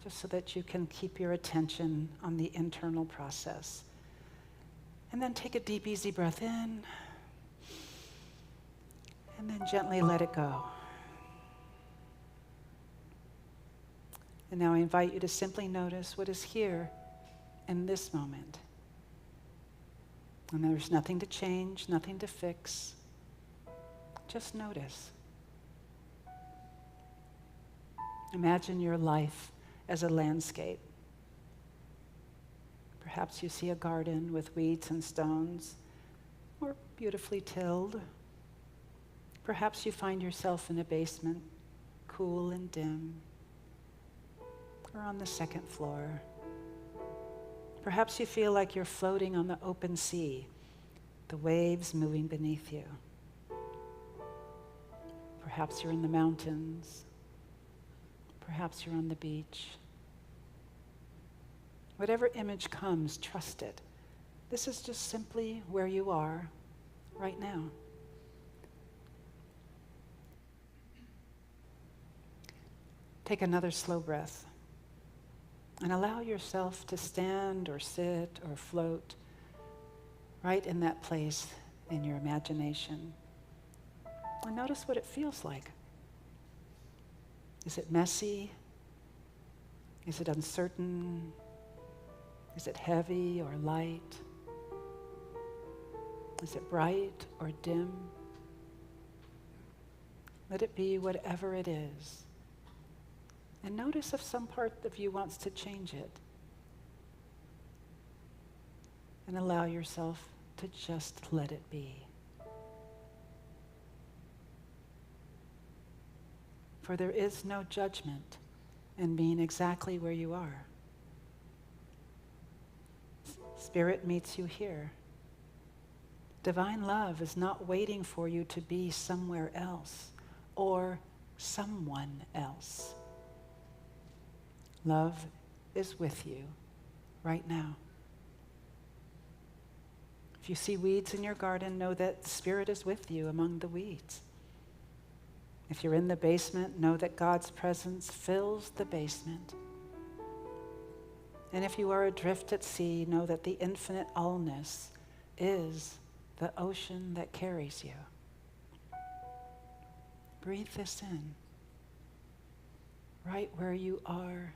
just so that you can keep your attention on the internal process. And then take a deep, easy breath in, and then gently let it go. And now I invite you to simply notice what is here in this moment. And there's nothing to change, nothing to fix. Just notice. Imagine your life as a landscape. Perhaps you see a garden with weeds and stones, or beautifully tilled. Perhaps you find yourself in a basement, cool and dim, or on the second floor. Perhaps you feel like you're floating on the open sea, the waves moving beneath you. Perhaps you're in the mountains. Perhaps you're on the beach. Whatever image comes, trust it. This is just simply where you are right now. Take another slow breath and allow yourself to stand or sit or float right in that place in your imagination. And notice what it feels like. Is it messy? Is it uncertain? Is it heavy or light? Is it bright or dim? Let it be whatever it is. And notice if some part of you wants to change it. And allow yourself to just let it be. For there is no judgment in being exactly where you are. Spirit meets you here. Divine love is not waiting for you to be somewhere else or someone else. Love is with you right now. If you see weeds in your garden, know that Spirit is with you among the weeds. If you're in the basement, know that God's presence fills the basement. And if you are adrift at sea, know that the infinite allness is the ocean that carries you. Breathe this in. Right where you are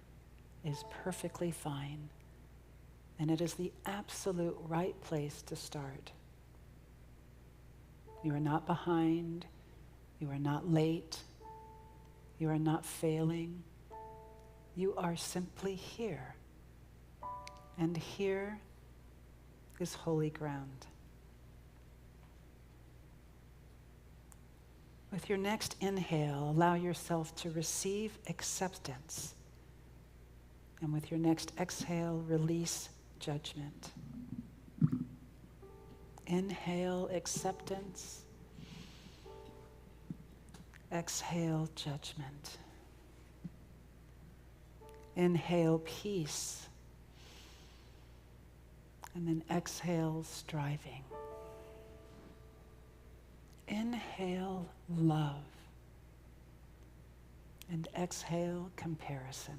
is perfectly fine, and it is the absolute right place to start. You are not behind. You are not late. You are not failing. You are simply here. And here is holy ground. With your next inhale, allow yourself to receive acceptance. And with your next exhale, release judgment. Inhale, acceptance. Exhale, judgment. Inhale, peace. And then exhale, striving. Inhale, love. And exhale, comparison.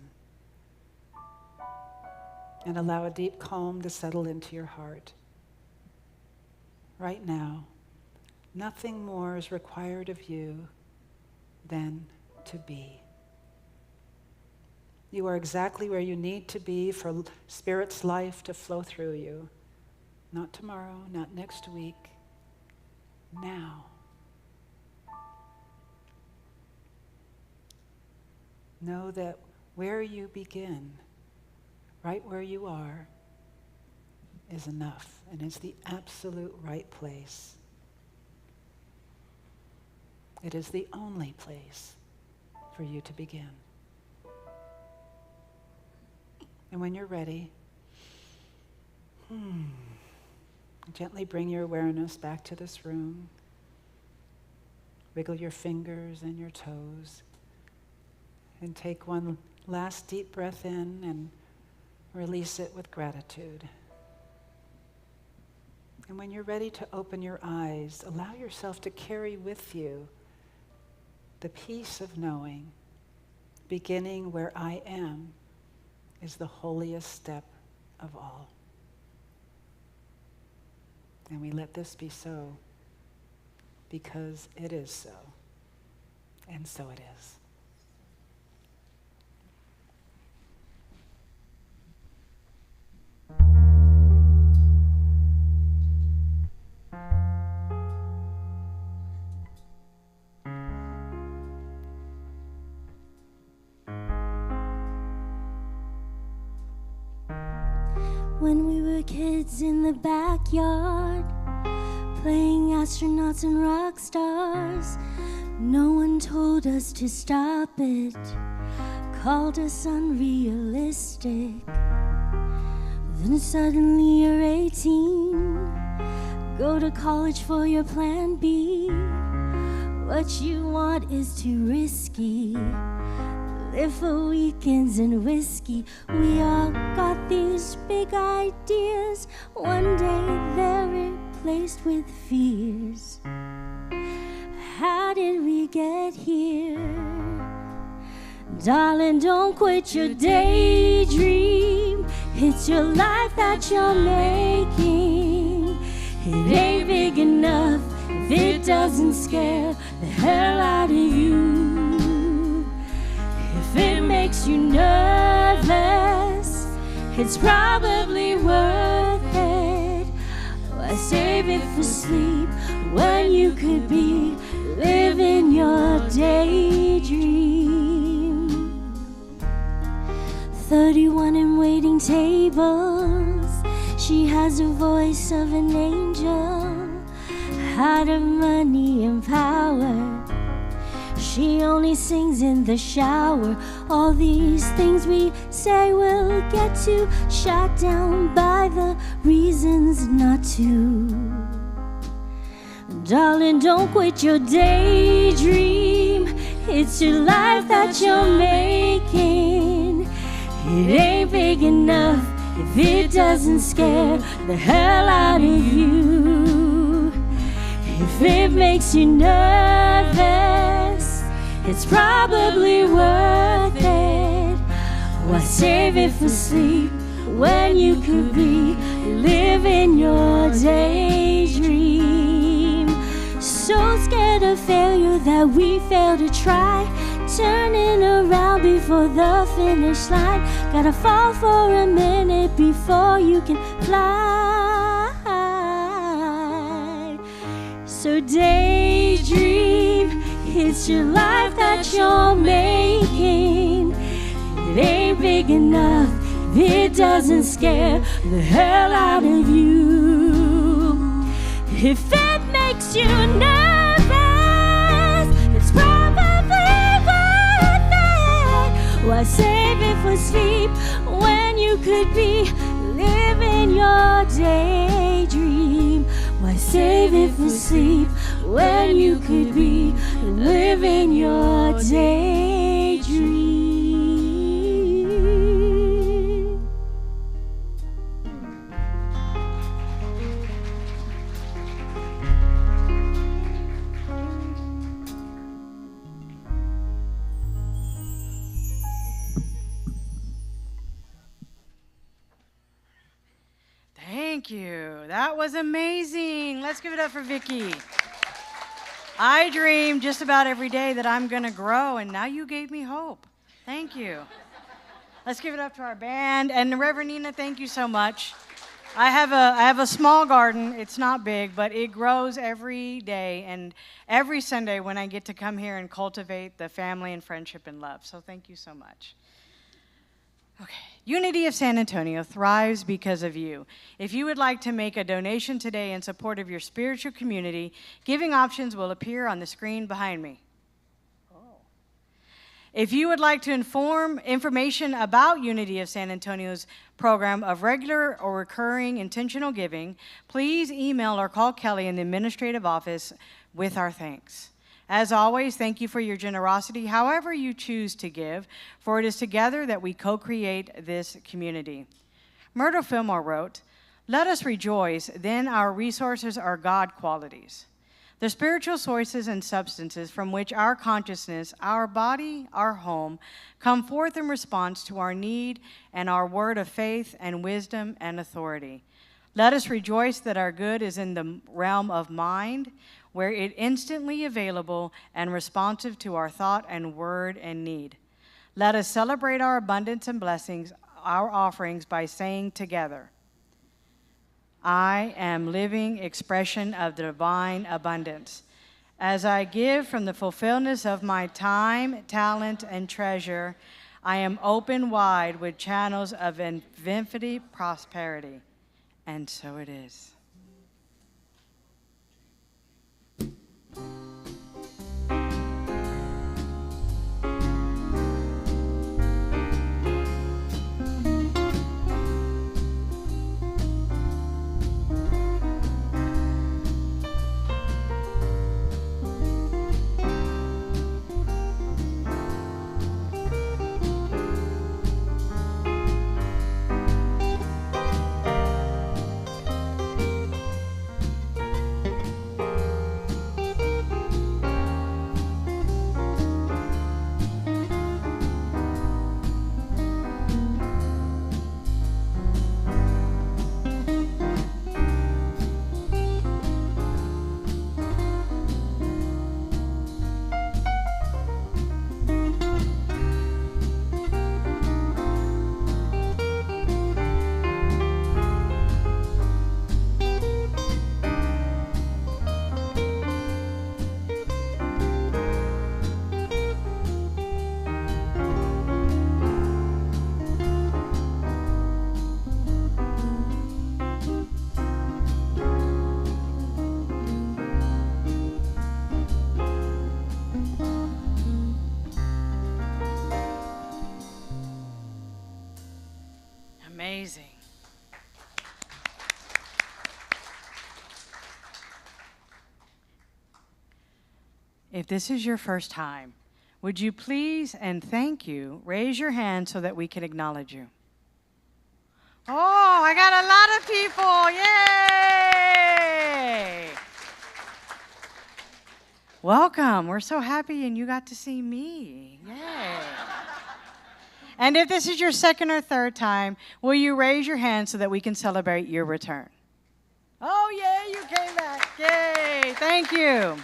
And allow a deep calm to settle into your heart. Right now, nothing more is required of you than to be. You are exactly where you need to be for Spirit's life to flow through you. Not tomorrow, not next week, now. Know that where you begin, right where you are, is enough and is the absolute right place. It is the only place for you to begin. And when you're ready, gently bring your awareness back to this room. Wiggle your fingers and your toes. And take one last deep breath in and release it with gratitude. And when you're ready to open your eyes, allow yourself to carry with you the peace of knowing, beginning where I am is the holiest step of all. And we let this be so because it is so, and so it is. When we were kids in the backyard, playing astronauts and rock stars, no one told us to stop it, called us unrealistic. Then suddenly you're 18, go to college for your plan B. What you want is too risky. Live for weekends and whiskey. We all got these big ideas. One day they're replaced with fears. How did we get here? Darling, don't quit your daydream. It's your life that you're making. It ain't big enough if it doesn't scare the hell out of you. If it makes you nervous, it's probably worth it. Why save it for sleep when you could be living your daydream? 31 and waiting tables. She has a voice of an angel, heart of money and power. She only sings in the shower. All these things we say we'll get to, shot down by the reasons not to. Darling, don't quit your daydream. It's your life that you're making. It ain't big enough if it doesn't scare the hell out of you. If it makes you nervous, it's probably worth it. Why save it for sleep when you could be living your daydream? So scared of failure that we fail to try, turning around before the finish line. Gotta fall for a minute before you can fly. So daydream, it's your life that you're making. It ain't big enough if it doesn't scare the hell out of you. If it makes you nervous, it's probably worth it. Why save it for sleep when you could be living your daydream? Why save it for sleep when you could be living your daydream? Thank you. That was amazing. Let's give it up for Vicki. I dream just about every day that I'm going to grow, and now you gave me hope. Thank you. Let's give it up to our band. And Reverend Nina, thank you so much. I have a small garden. It's not big, but it grows every day and every Sunday when I get to come here and cultivate the family and friendship and love. So thank you so much. Okay. Unity of San Antonio thrives because of you. If you would like to make a donation today in support of your spiritual community, giving options will appear on the screen behind me. If you would like to information about Unity of San Antonio's program of regular or recurring intentional giving, please email or call Kelly in the administrative office with our thanks. As always, thank you for your generosity, however you choose to give, for it is together that we co-create this community. Myrtle Fillmore wrote, "Let us rejoice, then our resources are God qualities. The spiritual sources and substances from which our consciousness, our body, our home, come forth in response to our need and our word of faith and wisdom and authority. Let us rejoice that our good is in the realm of mind, where it instantly available and responsive to our thought and word and need. Let us celebrate our abundance and blessings, our offerings, by saying together, I am living expression of the divine abundance. As I give from the fulfillment of my time, talent, and treasure, I am open wide with channels of infinite prosperity. And so it is." Amazing. If this is your first time, would you please and thank you raise your hand so that we can acknowledge you? Oh, I got a lot of people. Yay! Welcome. We're so happy and you got to see me. Yay. And if this is your second or third time, will you raise your hand so that we can celebrate your return? Oh, yay, you came back. Yay, thank you.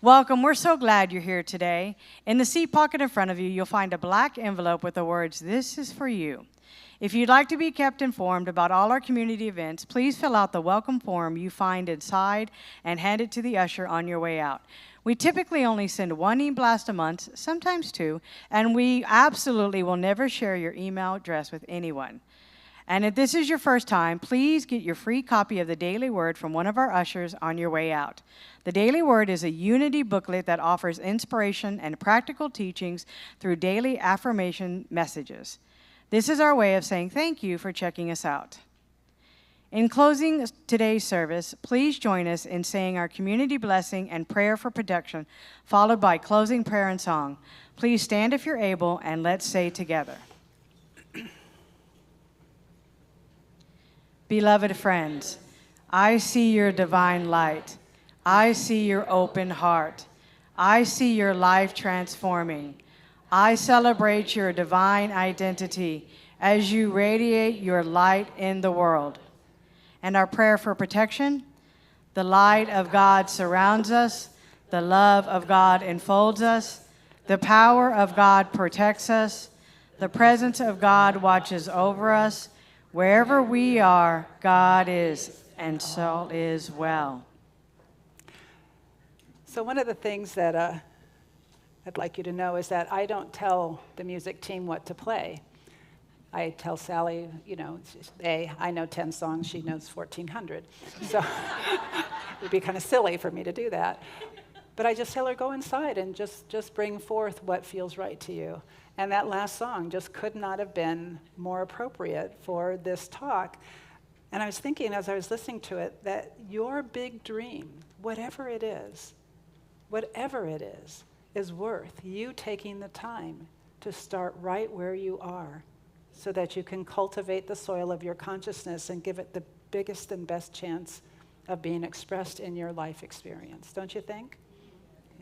Welcome. We're so glad you're here today. In the seat pocket in front of you, you'll find a black envelope with the words, "This is for you." If you'd like to be kept informed about all our community events, please fill out the welcome form you find inside and hand it to the usher on your way out. We typically only send one e-blast a month, sometimes two, and we absolutely will never share your email address with anyone. And if this is your first time, please get your free copy of the Daily Word from one of our ushers on your way out. The Daily Word is a unity booklet that offers inspiration and practical teachings through daily affirmation messages. This is our way of saying thank you for checking us out. In closing today's service, please join us in saying our community blessing and prayer for protection, followed by closing prayer and song. Please stand if you're able, and let's say together. Beloved friends, I see your divine light. I see your open heart. I see your life transforming. I celebrate your divine identity as you radiate your light in the world. And our prayer for protection: the light of God surrounds us, the love of God enfolds us, the power of God protects us, the presence of God watches over us. Wherever we are, God is, and so is well. So one of the things that I'd like you to know is that I don't tell the music team what to play. I tell Sally, I know 10 songs, she knows 1,400. So it would be kind of silly for me to do that. But I just tell her, go inside and just bring forth what feels right to you. And that last song just could not have been more appropriate for this talk. And I was thinking as I was listening to it that your big dream, whatever it is, is worth you taking the time to start right where you are so that you can cultivate the soil of your consciousness and give it the biggest and best chance of being expressed in your life experience. Don't you think?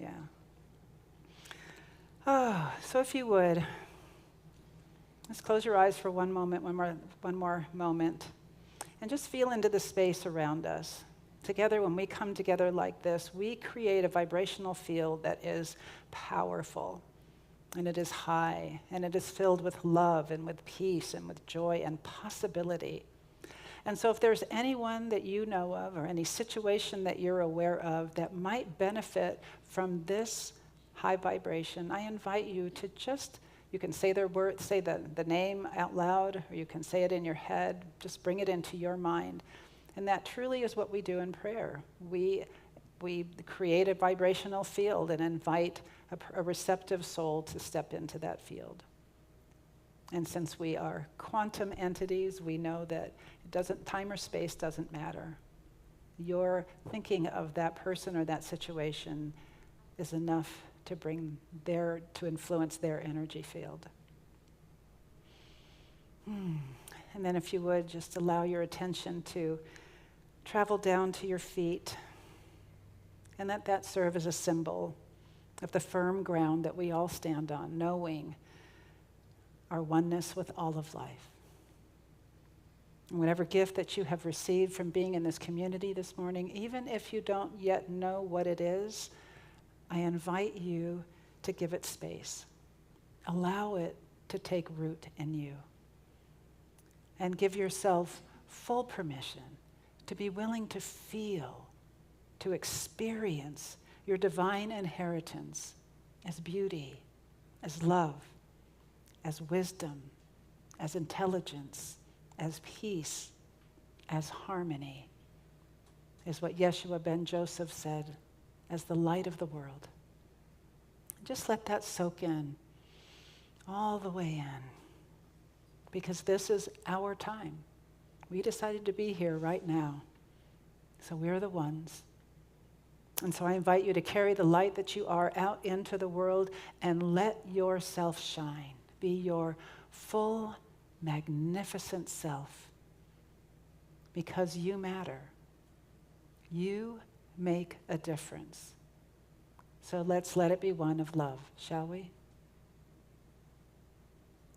Yeah. Oh, so if you would, let's close your eyes for one more moment, and just feel into the space around us. Together, when we come together like this, we create a vibrational field that is powerful, and it is high, and it is filled with love and with peace and with joy and possibility. And so if there's anyone that you know of or any situation that you're aware of that might benefit from this high vibration, I invite you to you can say their word, say the name out loud, or you can say it in your head, just bring it into your mind. And that truly is what we do in prayer. We create a vibrational field and invite a receptive soul to step into that field. And since we are quantum entities, we know that time or space doesn't matter. Your thinking of that person or that situation is enough to influence their energy field. And then if you would, just allow your attention to travel down to your feet, and let that serve as a symbol of the firm ground that we all stand on, knowing our oneness with all of life. And whatever gift that you have received from being in this community this morning, even if you don't yet know what it is, I invite you to give it space. Allow it to take root in you. And give yourself full permission to be willing to feel, to experience your divine inheritance as beauty, as love, as wisdom, as intelligence, as peace, as harmony, is what Yeshua ben Joseph said, as the light of the world. Just let that soak in, all the way in, because this is our time. We decided to be here right now, so we're the ones. And so I invite you to carry the light that you are out into the world and let yourself shine. Be your full, magnificent self, because you matter. You make a difference. So let's let it be one of love, shall we?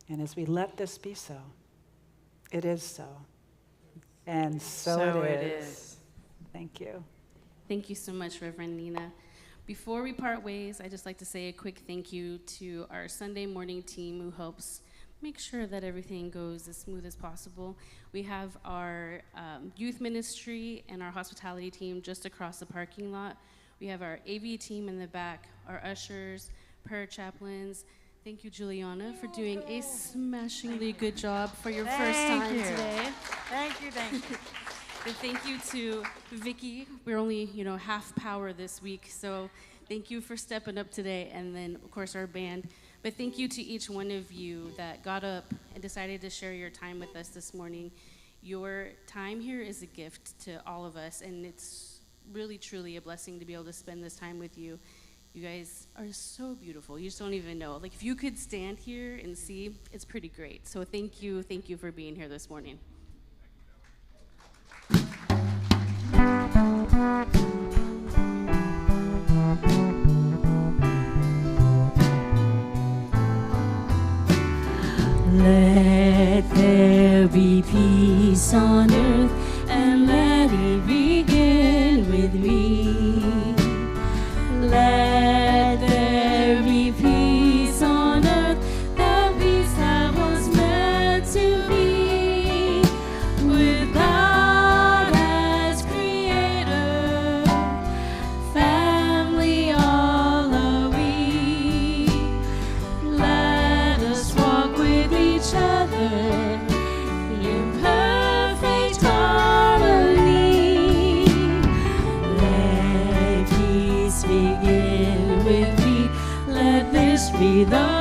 And as we let this be so, it is so. And so it is. Thank you. Thank you so much, Reverend Nina. Before we part ways, I'd just like to say a quick thank you to our Sunday morning team who helps make sure that everything goes as smooth as possible. We have our youth ministry and our hospitality team just across the parking lot. We have our AV team in the back, our ushers, prayer chaplains. Thank you, Juliana, for doing a smashingly good job for your first time today. Thank you. And thank you to Vicky. We're only, half power this week, so thank you for stepping up today. And then, of course, our band. But thank you to each one of you that got up and decided to share your time with us this morning. Your time here is a gift to all of us, and it's really, truly a blessing to be able to spend this time with you. You guys are so beautiful. You just don't even know. Like, if you could stand here and see, it's pretty great. So thank you for being here this morning. Let there be peace on earth, and let it begin with me. Let there be peace on earth, the peace that was meant to be. With God as creator, family all are we. Let us walk with each other in perfect harmony. Let peace begin with me. Let this be the